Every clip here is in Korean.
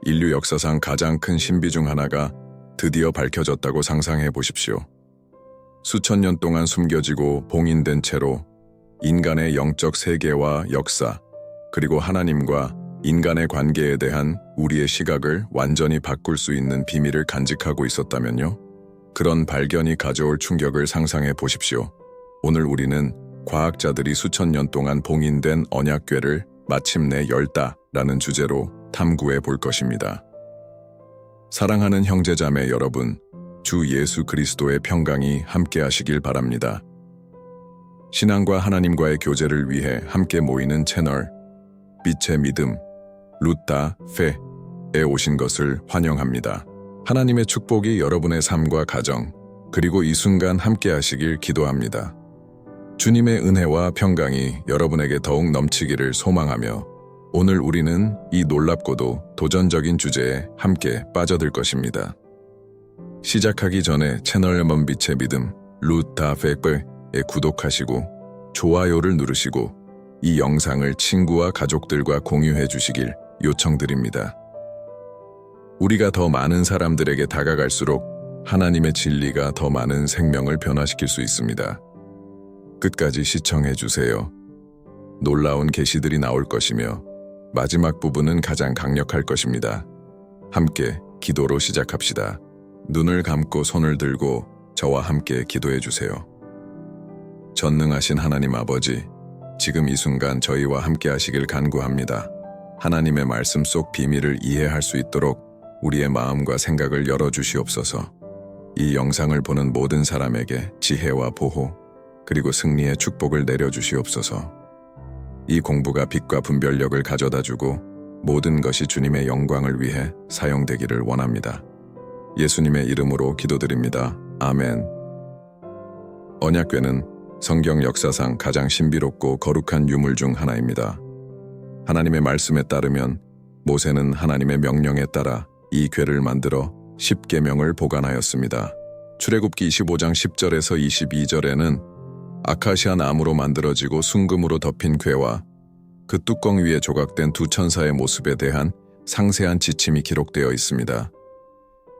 인류 역사상 가장 큰 신비 중 하나가 드디어 밝혀졌다고 상상해 보십시오. 수천 년 동안 숨겨지고 봉인된 채로 인간의 영적 세계와 역사, 그리고 하나님과 인간의 관계에 대한 우리의 시각을 완전히 바꿀 수 있는 비밀을 간직하고 있었다면요? 그런 발견이 가져올 충격을 상상해 보십시오. 오늘 우리는 과학자들이 수천 년 동안 봉인된 언약궤를 마침내 열다라는 주제로 탐구해 볼 것입니다. 사랑하는 형제자매 여러분, 주 예수 그리스도의 평강이 함께 하시길 바랍니다. 신앙과 하나님과의 교제를 위해 함께 모이는 채널 빛의 믿음, 루타 페에 오신 것을 환영합니다. 하나님의 축복이 여러분의 삶과 가정, 그리고 이 순간 함께 하시길 기도합니다. 주님의 은혜와 평강이 여러분에게 더욱 넘치기를 소망하며 오늘 우리는 이 놀랍고도 도전적인 주제에 함께 빠져들 것입니다. 시작하기 전에 채널 먼빛의 믿음, 루타 페에 구독하시고 좋아요를 누르시고 이 영상을 친구와 가족들과 공유해 주시길 요청드립니다. 우리가 더 많은 사람들에게 다가갈수록 하나님의 진리가 더 많은 생명을 변화시킬 수 있습니다. 끝까지 시청해 주세요. 놀라운 계시들이 나올 것이며 마지막 부분은 가장 강력할 것입니다. 함께 기도로 시작합시다. 눈을 감고 손을 들고 저와 함께 기도해 주세요. 전능하신 하나님 아버지, 지금 이 순간 저희와 함께 하시길 간구합니다. 하나님의 말씀 속 비밀을 이해할 수 있도록 우리의 마음과 생각을 열어주시옵소서. 이 영상을 보는 모든 사람에게 지혜와 보호, 그리고 승리의 축복을 내려주시옵소서. 이 공부가 빛과 분별력을 가져다주고 모든 것이 주님의 영광을 위해 사용되기를 원합니다. 예수님의 이름으로 기도드립니다. 아멘. 언약궤는 성경 역사상 가장 신비롭고 거룩한 유물 중 하나입니다. 하나님의 말씀에 따르면 모세는 하나님의 명령에 따라 이 궤를 만들어 10계명을 보관하였습니다. 출애굽기 25장 10절에서 22절에는 아카시아 나무로 만들어지고 순금으로 덮인 궤와 그 뚜껑 위에 조각된 두 천사의 모습에 대한 상세한 지침이 기록되어 있습니다.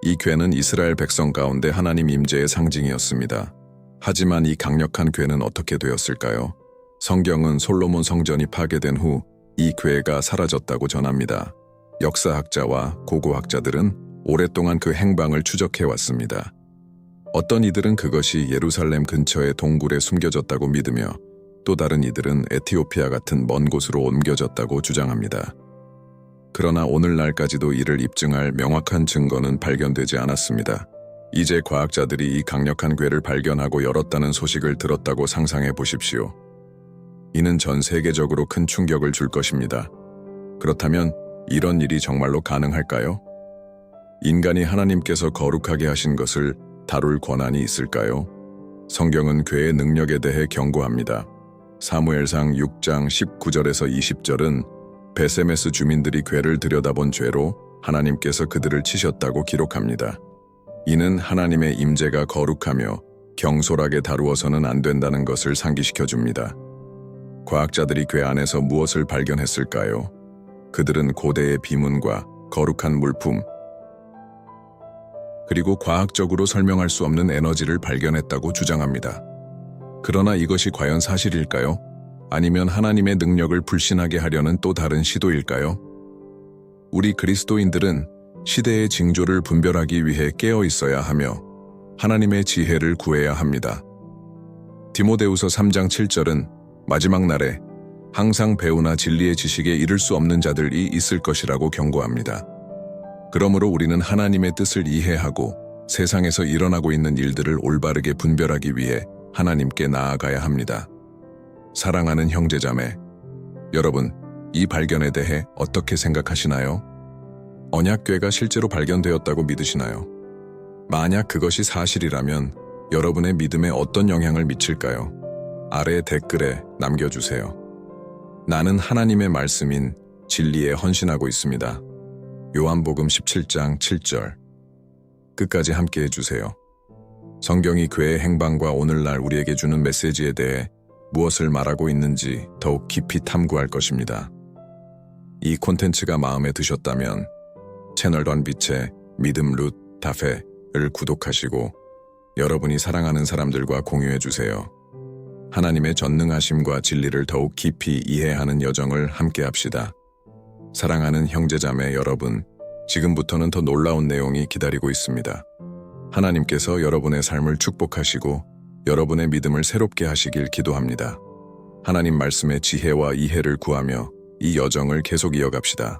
이 궤는 이스라엘 백성 가운데 하나님 임재의 상징이었습니다. 하지만 이 강력한 궤는 어떻게 되었을까요? 성경은 솔로몬 성전이 파괴된 후 이 궤가 사라졌다고 전합니다. 역사학자와 고고학자들은 오랫동안 그 행방을 추적해왔습니다. 어떤 이들은 그것이 예루살렘 근처의 동굴에 숨겨졌다고 믿으며 또 다른 이들은 에티오피아 같은 먼 곳으로 옮겨졌다고 주장합니다. 그러나 오늘날까지도 이를 입증할 명확한 증거는 발견되지 않았습니다. 이제 과학자들이 이 강력한 궤를 발견하고 열었다는 소식을 들었다고 상상해 보십시오. 이는 전 세계적으로 큰 충격을 줄 것입니다. 그렇다면 이런 일이 정말로 가능할까요? 인간이 하나님께서 거룩하게 하신 것을 다룰 권한이 있을까요? 성경은 궤의 능력에 대해 경고합니다. 사무엘상 6장 19절에서 20절은 베세메스 주민들이 궤를 들여다본 죄로 하나님께서 그들을 치셨다고 기록합니다. 이는 하나님의 임재가 거룩하며 경솔하게 다루어서는 안 된다는 것을 상기시켜 줍니다. 과학자들이 궤 안에서 무엇을 발견했을까요? 그들은 고대의 비문과 거룩한 물품, 그리고 과학적으로 설명할 수 없는 에너지를 발견했다고 주장합니다. 그러나 이것이 과연 사실일까요? 아니면 하나님의 능력을 불신하게 하려는 또 다른 시도일까요? 우리 그리스도인들은 시대의 징조를 분별하기 위해 깨어 있어야 하며 하나님의 지혜를 구해야 합니다. 디모데후서 3장 7절은 마지막 날에 항상 배우나 진리의 지식에 이를 수 없는 자들이 있을 것이라고 경고합니다. 그러므로 우리는 하나님의 뜻을 이해하고 세상에서 일어나고 있는 일들을 올바르게 분별하기 위해 하나님께 나아가야 합니다. 사랑하는 형제자매, 여러분, 이 발견에 대해 어떻게 생각하시나요? 언약궤가 실제로 발견되었다고 믿으시나요? 만약 그것이 사실이라면 여러분의 믿음에 어떤 영향을 미칠까요? 아래 댓글에 남겨주세요. 나는 하나님의 말씀인 진리에 헌신하고 있습니다. 요한복음 17장 7절. 끝까지 함께 해주세요. 성경이 궤의 행방과 오늘날 우리에게 주는 메시지에 대해 무엇을 말하고 있는지 더욱 깊이 탐구할 것입니다. 이 콘텐츠가 마음에 드셨다면 채널 던빛의 믿음 룻 다페를 구독하시고 여러분이 사랑하는 사람들과 공유해 주세요. 하나님의 전능하심과 진리를 더욱 깊이 이해하는 여정을 함께 합시다. 사랑하는 형제자매 여러분, 지금부터는 더 놀라운 내용이 기다리고 있습니다. 하나님께서 여러분의 삶을 축복하시고 여러분의 믿음을 새롭게 하시길 기도합니다. 하나님 말씀의 지혜와 이해를 구하며 이 여정을 계속 이어갑시다.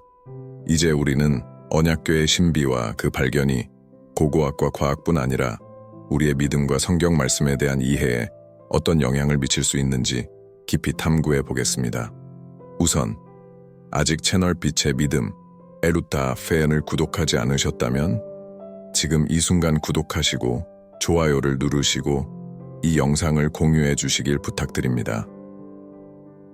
이제 우리는 언약궤의 신비와 그 발견이 고고학과 과학뿐 아니라 우리의 믿음과 성경 말씀에 대한 이해에 어떤 영향을 미칠 수 있는지 깊이 탐구해 보겠습니다. 우선 아직 채널 빛의 믿음 에루타 페엔을 구독하지 않으셨다면 지금 이 순간 구독하시고 좋아요를 누르시고 이 영상을 공유해 주시길 부탁드립니다.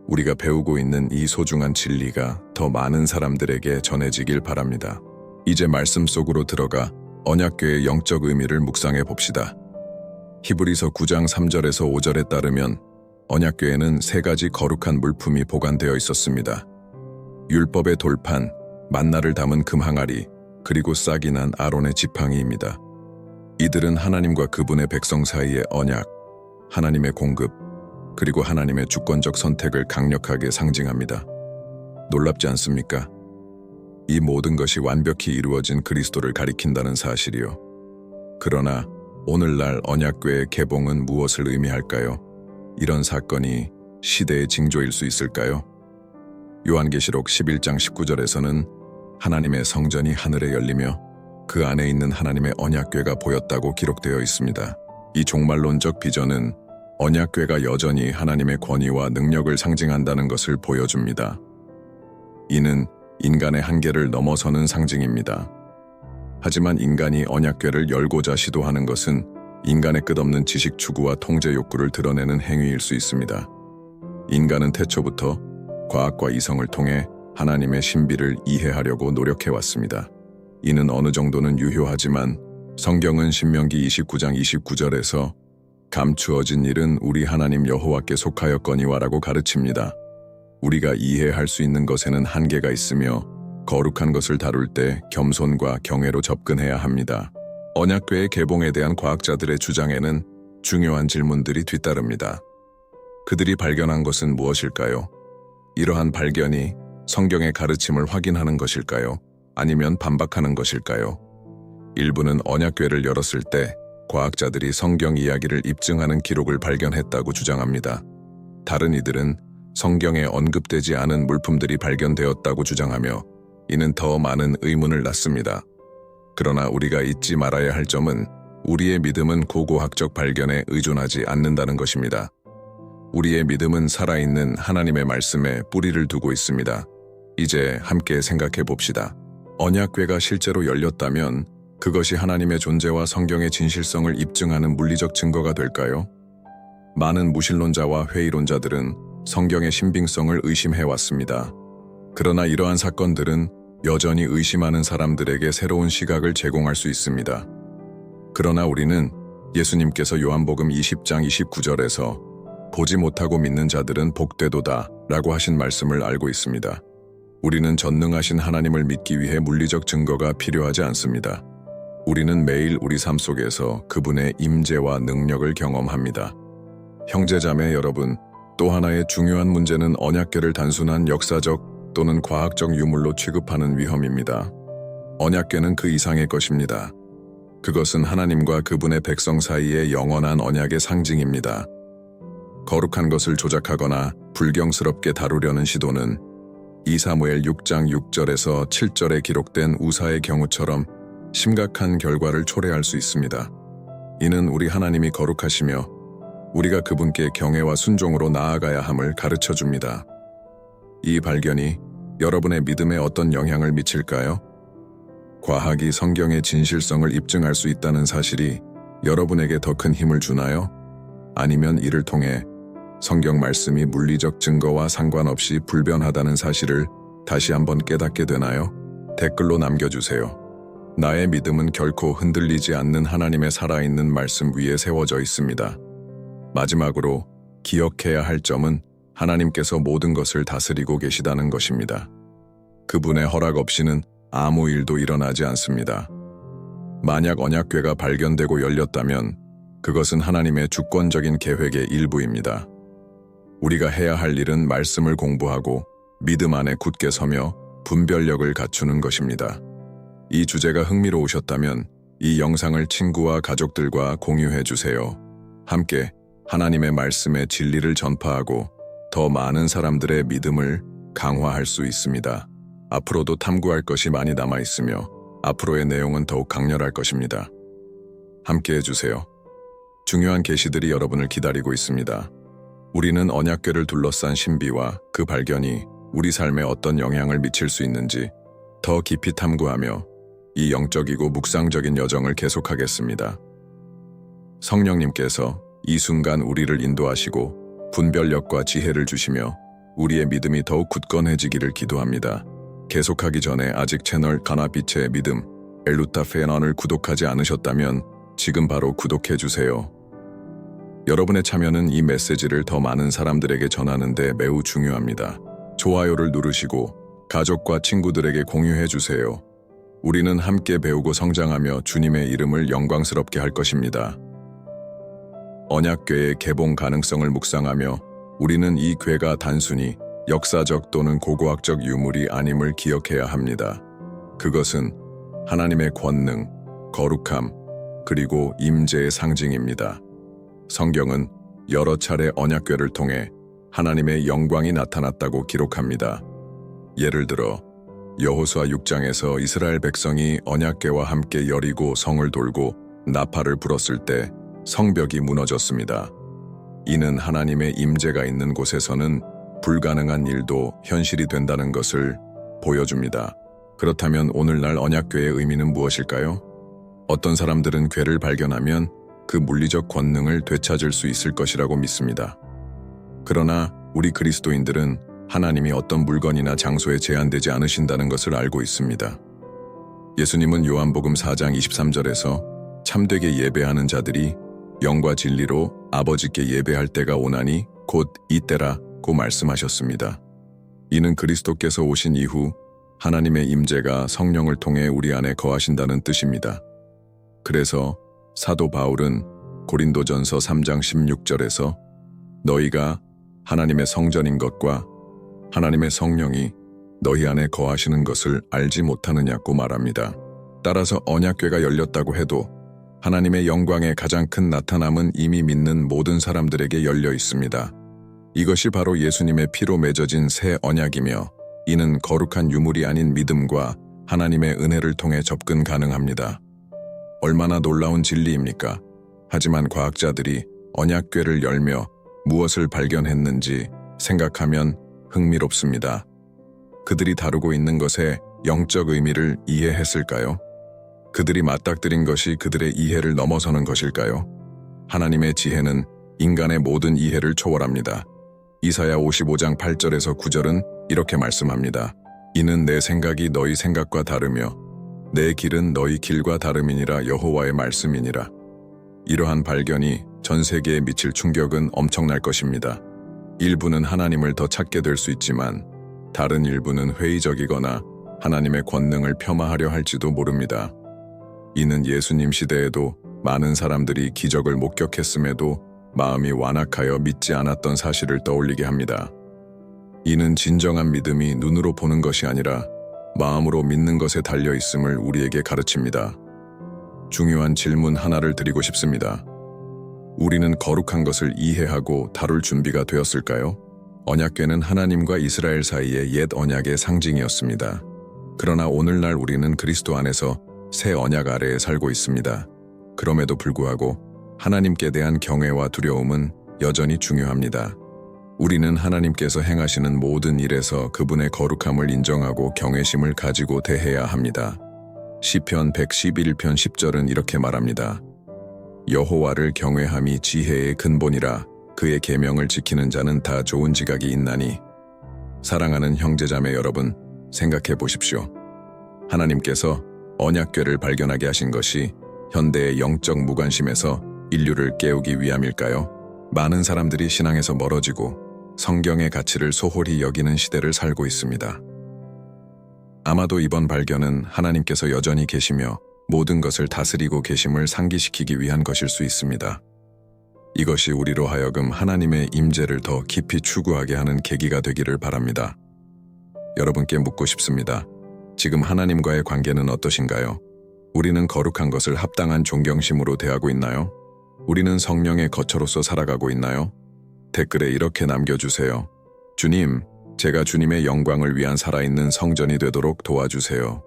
우리가 배우고 있는 이 소중한 진리가 더 많은 사람들에게 전해지길 바랍니다. 이제 말씀 속으로 들어가 언약궤의 영적 의미를 묵상해 봅시다. 히브리서 9장 3절에서 5절에 따르면 언약궤에는 세 가지 거룩한 물품이 보관되어 있었습니다. 율법의 돌판, 만나를 담은 금 항아리, 그리고 싹이 난 아론의 지팡이입니다. 이들은 하나님과 그분의 백성 사이의 언약, 하나님의 공급, 그리고 하나님의 주권적 선택을 강력하게 상징합니다. 놀랍지 않습니까? 이 모든 것이 완벽히 이루어진 그리스도를 가리킨다는 사실이요. 그러나 오늘날 언약궤의 개봉은 무엇을 의미할까요? 이런 사건이 시대의 징조일 수 있을까요? 요한계시록 11장 19절에서는 하나님의 성전이 하늘에 열리며 그 안에 있는 하나님의 언약궤가 보였다고 기록되어 있습니다. 이 종말론적 비전은 언약궤가 여전히 하나님의 권위와 능력을 상징한다는 것을 보여줍니다. 이는 인간의 한계를 넘어서는 상징입니다. 하지만 인간이 언약궤를 열고자 시도하는 것은 인간의 끝없는 지식 추구와 통제 욕구를 드러내는 행위일 수 있습니다. 인간은 태초부터 과학과 이성을 통해 하나님의 신비를 이해하려고 노력해왔습니다. 이는 어느 정도는 유효하지만 성경은 신명기 29장 29절에서 감추어진 일은 우리 하나님 여호와께 속하였거니와라고 가르칩니다. 우리가 이해할 수 있는 것에는 한계가 있으며 거룩한 것을 다룰 때 겸손과 경외로 접근해야 합니다. 언약궤의 개봉에 대한 과학자들의 주장에는 중요한 질문들이 뒤따릅니다. 그들이 발견한 것은 무엇일까요? 이러한 발견이 성경의 가르침을 확인하는 것일까요? 아니면 반박하는 것일까요? 일부는 언약궤를 열었을 때 과학자들이 성경 이야기를 입증하는 기록을 발견했다고 주장합니다. 다른 이들은 성경에 언급되지 않은 물품들이 발견되었다고 주장하며 이는 더 많은 의문을 낳습니다. 그러나 우리가 잊지 말아야 할 점은 우리의 믿음은 고고학적 발견에 의존하지 않는다는 것입니다. 우리의 믿음은 살아있는 하나님의 말씀에 뿌리를 두고 있습니다. 이제 함께 생각해 봅시다. 언약궤가 실제로 열렸다면 그것이 하나님의 존재와 성경의 진실성을 입증하는 물리적 증거가 될까요? 많은 무신론자와 회의론자들은 성경의 신빙성을 의심해왔습니다. 그러나 이러한 사건들은 여전히 의심하는 사람들에게 새로운 시각을 제공할 수 있습니다. 그러나 우리는 예수님께서 요한복음 20장 29절에서 보지 못하고 믿는 자들은 복되도다 라고 하신 말씀을 알고 있습니다. 우리는 전능하신 하나님을 믿기 위해 물리적 증거가 필요하지 않습니다. 우리는 매일 우리 삶 속에서 그분의 임재와 능력을 경험합니다. 형제자매 여러분, 또 하나의 중요한 문제는 언약궤를 단순한 역사적 또는 과학적 유물로 취급하는 위험입니다. 언약궤는 그 이상의 것입니다. 그것은 하나님과 그분의 백성 사이의 영원한 언약의 상징입니다. 거룩한 것을 조작하거나 불경스럽게 다루려는 시도는 2 사무엘 6장 6절에서 7절에 기록된 우사의 경우처럼 심각한 결과를 초래할 수 있습니다. 이는 우리 하나님이 거룩하시며 우리가 그분께 경외와 순종으로 나아가야 함을 가르쳐줍니다. 이 발견이 여러분의 믿음에 어떤 영향을 미칠까요? 과학이 성경의 진실성을 입증할 수 있다는 사실이 여러분에게 더 큰 힘을 주나요? 아니면 이를 통해 성경 말씀이 물리적 증거와 상관없이 불변하다는 사실을 다시 한번 깨닫게 되나요? 댓글로 남겨주세요. 나의 믿음은 결코 흔들리지 않는 하나님의 살아있는 말씀 위에 세워져 있습니다. 마지막으로 기억해야 할 점은 하나님께서 모든 것을 다스리고 계시다는 것입니다. 그분의 허락 없이는 아무 일도 일어나지 않습니다. 만약 언약궤가 발견되고 열렸다면 그것은 하나님의 주권적인 계획의 일부입니다. 우리가 해야 할 일은 말씀을 공부하고 믿음 안에 굳게 서며 분별력을 갖추는 것입니다. 이 주제가 흥미로우셨다면 이 영상을 친구와 가족들과 공유해 주세요. 함께 하나님의 말씀의 진리를 전파하고 더 많은 사람들의 믿음을 강화할 수 있습니다. 앞으로도 탐구할 것이 많이 남아 있으며 앞으로의 내용은 더욱 강렬할 것입니다. 함께 해주세요. 중요한 계시들이 여러분을 기다리고 있습니다. 우리는 언약궤를 둘러싼 신비와 그 발견이 우리 삶에 어떤 영향을 미칠 수 있는지 더 깊이 탐구하며 이 영적이고 묵상적인 여정을 계속하겠습니다. 성령님께서 이 순간 우리를 인도하시고 분별력과 지혜를 주시며 우리의 믿음이 더욱 굳건해지기를 기도합니다. 계속하기 전에 아직 채널 가나빛의 믿음, 엘루타 페넌을 구독하지 않으셨다면 지금 바로 구독해주세요. 여러분의 참여는 이 메시지를 더 많은 사람들에게 전하는 데 매우 중요합니다. 좋아요를 누르시고 가족과 친구들에게 공유해주세요. 우리는 함께 배우고 성장하며 주님의 이름을 영광스럽게 할 것입니다. 언약궤의 개봉 가능성을 묵상하며 우리는 이 궤가 단순히 역사적 또는 고고학적 유물이 아님을 기억해야 합니다. 그것은 하나님의 권능, 거룩함, 그리고 임재의 상징입니다. 성경은 여러 차례 언약궤를 통해 하나님의 영광이 나타났다고 기록합니다. 예를 들어 여호수아 6장에서 이스라엘 백성이 언약궤와 함께 여리고 성을 돌고 나팔을 불었을 때 성벽이 무너졌습니다. 이는 하나님의 임재가 있는 곳에서는 불가능한 일도 현실이 된다는 것을 보여줍니다. 그렇다면 오늘날 언약궤의 의미는 무엇일까요? 어떤 사람들은 궤를 발견하면 그 물리적 권능을 되찾을 수 있을 것이라고 믿습니다. 그러나 우리 그리스도인들은 하나님이 어떤 물건이나 장소에 제한되지 않으신다는 것을 알고 있습니다. 예수님은 요한복음 4장 23절에서 참되게 예배하는 자들이 영과 진리로 아버지께 예배할 때가 오나니 곧 이때라고 말씀하셨습니다. 이는 그리스도께서 오신 이후 하나님의 임재가 성령을 통해 우리 안에 거하신다는 뜻입니다. 그래서 사도 바울은 고린도전서 3장 16절에서 너희가 하나님의 성전인 것과 하나님의 성령이 너희 안에 거하시는 것을 알지 못하느냐고 말합니다. 따라서 언약궤가 열렸다고 해도 하나님의 영광의 가장 큰 나타남은 이미 믿는 모든 사람들에게 열려 있습니다. 이것이 바로 예수님의 피로 맺어진 새 언약이며 이는 거룩한 유물이 아닌 믿음과 하나님의 은혜를 통해 접근 가능합니다. 얼마나 놀라운 진리입니까? 하지만 과학자들이 언약궤를 열며 무엇을 발견했는지 생각하면 흥미롭습니다. 그들이 다루고 있는 것의 영적 의미를 이해했을까요? 그들이 맞닥뜨린 것이 그들의 이해를 넘어서는 것일까요? 하나님의 지혜는 인간의 모든 이해를 초월합니다. 이사야 55장 8절에서 9절은 이렇게 말씀합니다. 이는 내 생각이 너희 생각과 다르며 내 길은 너희 길과 다름이니라 여호와의 말씀이니라. 이러한 발견이 전 세계에 미칠 충격은 엄청날 것입니다. 일부는 하나님을 더 찾게 될 수 있지만 다른 일부는 회의적이거나 하나님의 권능을 폄하하려 할지도 모릅니다. 이는 예수님 시대에도 많은 사람들이 기적을 목격했음에도 마음이 완악하여 믿지 않았던 사실을 떠올리게 합니다. 이는 진정한 믿음이 눈으로 보는 것이 아니라 마음으로 믿는 것에 달려 있음을 우리에게 가르칩니다. 중요한 질문 하나를 드리고 싶습니다. 우리는 거룩한 것을 이해하고 다룰 준비가 되었을까요? 언약궤는 하나님과 이스라엘 사이의 옛 언약의 상징이었습니다. 그러나 오늘날 우리는 그리스도 안에서 새 언약 아래에 살고 있습니다. 그럼에도 불구하고 하나님께 대한 경외와 두려움은 여전히 중요합니다. 우리는 하나님께서 행하시는 모든 일에서 그분의 거룩함을 인정하고 경외심을 가지고 대해야 합니다. 시편 111편 10절은 이렇게 말합니다. 여호와를 경외함이 지혜의 근본이라 그의 계명을 지키는 자는 다 좋은 지각이 있나니. 사랑하는 형제자매 여러분, 생각해 보십시오. 하나님께서 언약궤를 발견하게 하신 것이 현대의 영적 무관심에서 인류를 깨우기 위함일까요? 많은 사람들이 신앙에서 멀어지고 성경의 가치를 소홀히 여기는 시대를 살고 있습니다. 아마도 이번 발견은 하나님께서 여전히 계시며 모든 것을 다스리고 계심을 상기시키기 위한 것일 수 있습니다. 이것이 우리로 하여금 하나님의 임재를 더 깊이 추구하게 하는 계기가 되기를 바랍니다. 여러분께 묻고 싶습니다. 지금 하나님과의 관계는 어떠신가요? 우리는 거룩한 것을 합당한 존경심으로 대하고 있나요? 우리는 성령의 거처로서 살아가고 있나요? 댓글에 이렇게 남겨주세요. 주님, 제가 주님의 영광을 위한 살아있는 성전이 되도록 도와주세요.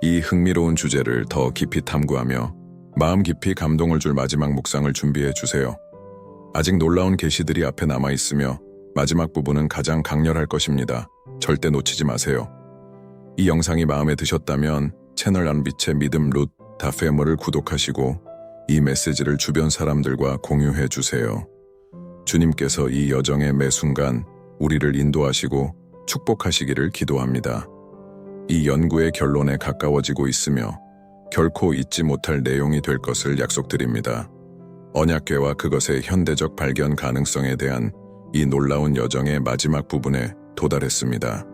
이 흥미로운 주제를 더 깊이 탐구하며 마음 깊이 감동을 줄 마지막 묵상을 준비해 주세요. 아직 놀라운 계시들이 앞에 남아있으며 마지막 부분은 가장 강렬할 것입니다. 절대 놓치지 마세요. 이 영상이 마음에 드셨다면 채널 안빛의 믿음 룻 다페머를 구독하시고 이 메시지를 주변 사람들과 공유해 주세요. 주님께서 이 여정의 매 순간 우리를 인도하시고 축복하시기를 기도합니다. 이 연구의 결론에 가까워지고 있으며 결코 잊지 못할 내용이 될 것을 약속드립니다. 언약궤와 그것의 현대적 발견 가능성에 대한 이 놀라운 여정의 마지막 부분에 도달했습니다.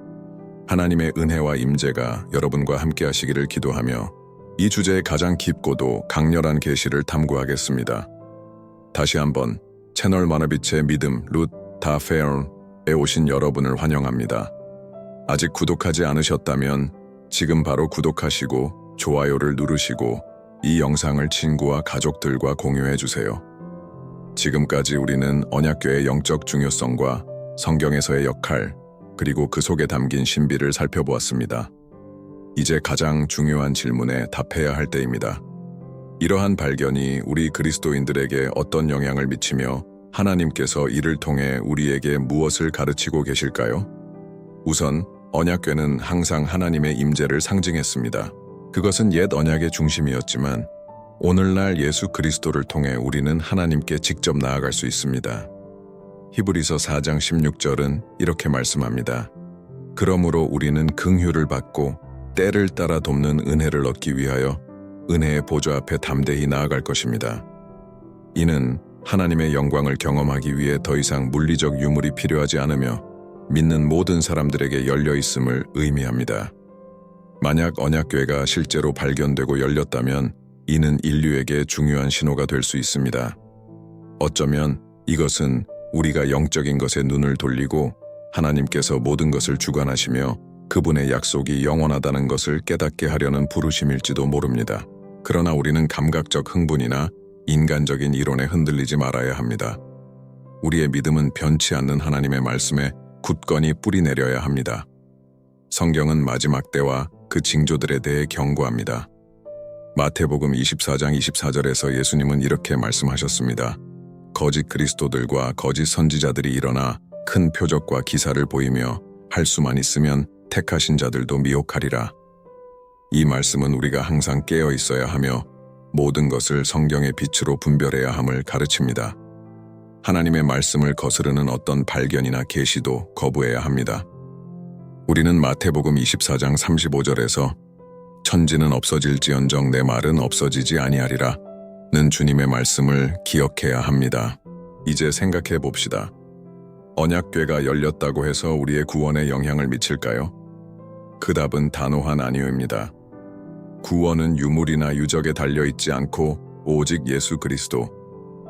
하나님의 은혜와 임재가 여러분과 함께 하시기를 기도하며 이 주제의 가장 깊고도 강렬한 계시를 탐구하겠습니다. 다시 한번 채널 만화빛의 믿음 룻 다페어에 오신 여러분을 환영합니다. 아직 구독하지 않으셨다면 지금 바로 구독하시고 좋아요를 누르시고 이 영상을 친구와 가족들과 공유해 주세요. 지금까지 우리는 언약궤의 영적 중요성과 성경에서의 역할, 그리고 그 속에 담긴 신비를 살펴보았습니다. 이제 가장 중요한 질문에 답해야 할 때입니다. 이러한 발견이 우리 그리스도인들에게 어떤 영향을 미치며 하나님께서 이를 통해 우리에게 무엇을 가르치고 계실까요? 우선 언약궤는 항상 하나님의 임재를 상징했습니다. 그것은 옛 언약의 중심이었지만 오늘날 예수 그리스도를 통해 우리는 하나님께 직접 나아갈 수 있습니다. 히브리서 4장 16절은 이렇게 말씀합니다. 그러므로 우리는 긍휼을 받고 때를 따라 돕는 은혜를 얻기 위하여 은혜의 보좌 앞에 담대히 나아갈 것입니다. 이는 하나님의 영광을 경험하기 위해 더 이상 물리적 유물이 필요하지 않으며 믿는 모든 사람들에게 열려 있음을 의미합니다. 만약 언약궤가 실제로 발견되고 열렸다면 이는 인류에게 중요한 신호가 될 수 있습니다. 어쩌면 이것은 우리가 영적인 것에 눈을 돌리고 하나님께서 모든 것을 주관하시며 그분의 약속이 영원하다는 것을 깨닫게 하려는 부르심일지도 모릅니다. 그러나 우리는 감각적 흥분이나 인간적인 이론에 흔들리지 말아야 합니다. 우리의 믿음은 변치 않는 하나님의 말씀에 굳건히 뿌리내려야 합니다. 성경은 마지막 때와 그 징조들에 대해 경고합니다. 마태복음 24장 24절에서 예수님은 이렇게 말씀하셨습니다. 거짓 그리스도들과 거짓 선지자들이 일어나 큰 표적과 기사를 보이며 할 수만 있으면 택하신 자들도 미혹하리라. 이 말씀은 우리가 항상 깨어 있어야 하며 모든 것을 성경의 빛으로 분별해야 함을 가르칩니다. 하나님의 말씀을 거스르는 어떤 발견이나 계시도 거부해야 합니다. 우리는 마태복음 24장 35절에서 천지는 없어질지언정 내 말은 없어지지 아니하리라 는 주님의 말씀을 기억해야 합니다. 이제 생각해 봅시다. 언약궤가 열렸다고 해서 우리의 구원에 영향을 미칠까요? 그 답은 단호한 아니오입니다. 구원은 유물이나 유적에 달려있지 않고 오직 예수 그리스도,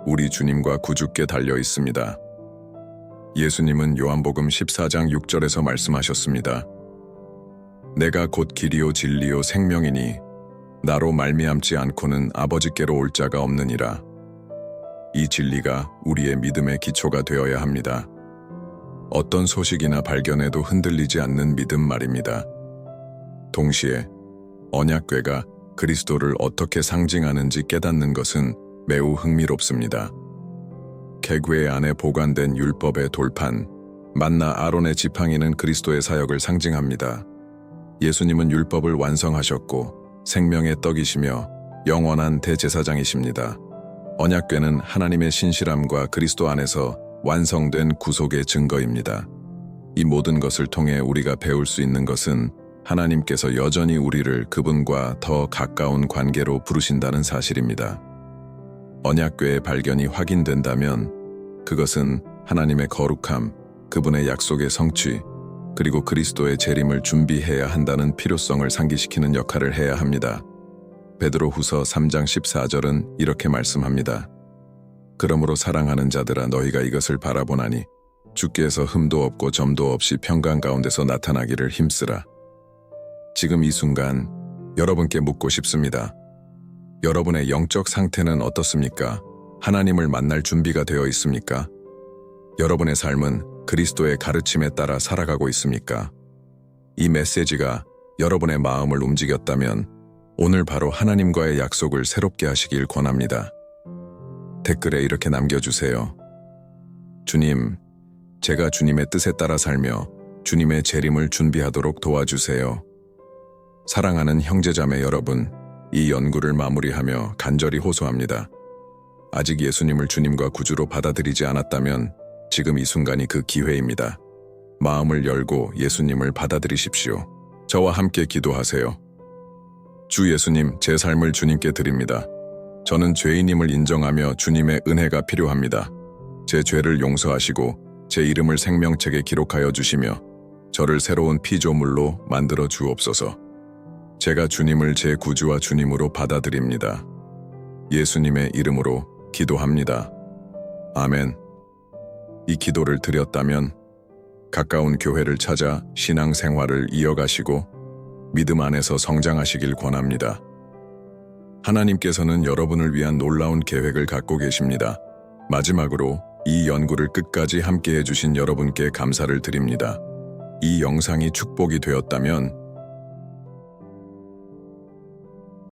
우리 주님과 구주께 달려 있습니다. 예수님은 요한복음 14장 6절에서 말씀하셨습니다. 내가 곧 길이요 진리요 생명이니 나로 말미암지 않고는 아버지께로 올 자가 없느니라. 이 진리가 우리의 믿음의 기초가 되어야 합니다. 어떤 소식이나 발견에도 흔들리지 않는 믿음 말입니다. 동시에 언약궤가 그리스도를 어떻게 상징하는지 깨닫는 것은 매우 흥미롭습니다. 개궤 안에 보관된 율법의 돌판, 만나 아론의 지팡이는 그리스도의 사역을 상징합니다. 예수님은 율법을 완성하셨고 생명의 떡이시며 영원한 대제사장이십니다. 언약궤는 하나님의 신실함과 그리스도 안에서 완성된 구속의 증거입니다. 이 모든 것을 통해 우리가 배울 수 있는 것은 하나님께서 여전히 우리를 그분과 더 가까운 관계로 부르신다는 사실입니다. 언약궤의 발견이 확인된다면 그것은 하나님의 거룩함, 그분의 약속의 성취, 그리고 그리스도의 재림을 준비해야 한다는 필요성을 상기시키는 역할을 해야 합니다. 베드로후서 3장 14절은 이렇게 말씀합니다. 그러므로 사랑하는 자들아 너희가 이것을 바라보나니 주께서 흠도 없고 점도 없이 평강 가운데서 나타나기를 힘쓰라. 지금 이 순간 여러분께 묻고 싶습니다. 여러분의 영적 상태는 어떻습니까? 하나님을 만날 준비가 되어 있습니까? 여러분의 삶은 그리스도의 가르침에 따라 살아가고 있습니까? 이 메시지가 여러분의 마음을 움직였다면 오늘 바로 하나님과의 약속을 새롭게 하시길 권합니다. 댓글에 이렇게 남겨주세요. 주님, 제가 주님의 뜻에 따라 살며 주님의 재림을 준비하도록 도와주세요. 사랑하는 형제자매 여러분, 이 연구를 마무리하며 간절히 호소합니다. 아직 예수님을 주님과 구주로 받아들이지 않았다면 지금 이 순간이 그 기회입니다. 마음을 열고 예수님을 받아들이십시오. 저와 함께 기도하세요. 주 예수님, 제 삶을 주님께 드립니다. 저는 죄인임을 인정하며 주님의 은혜가 필요합니다. 제 죄를 용서하시고 제 이름을 생명책에 기록하여 주시며 저를 새로운 피조물로 만들어 주옵소서. 제가 주님을 제 구주와 주님으로 받아들입니다. 예수님의 이름으로 기도합니다. 아멘. 이 기도를 드렸다면 가까운 교회를 찾아 신앙생활을 이어가시고 믿음 안에서 성장하시길 권합니다. 하나님께서는 여러분을 위한 놀라운 계획을 갖고 계십니다. 마지막으로 이 연구를 끝까지 함께 해주신 여러분께 감사를 드립니다. 이 영상이 축복이 되었다면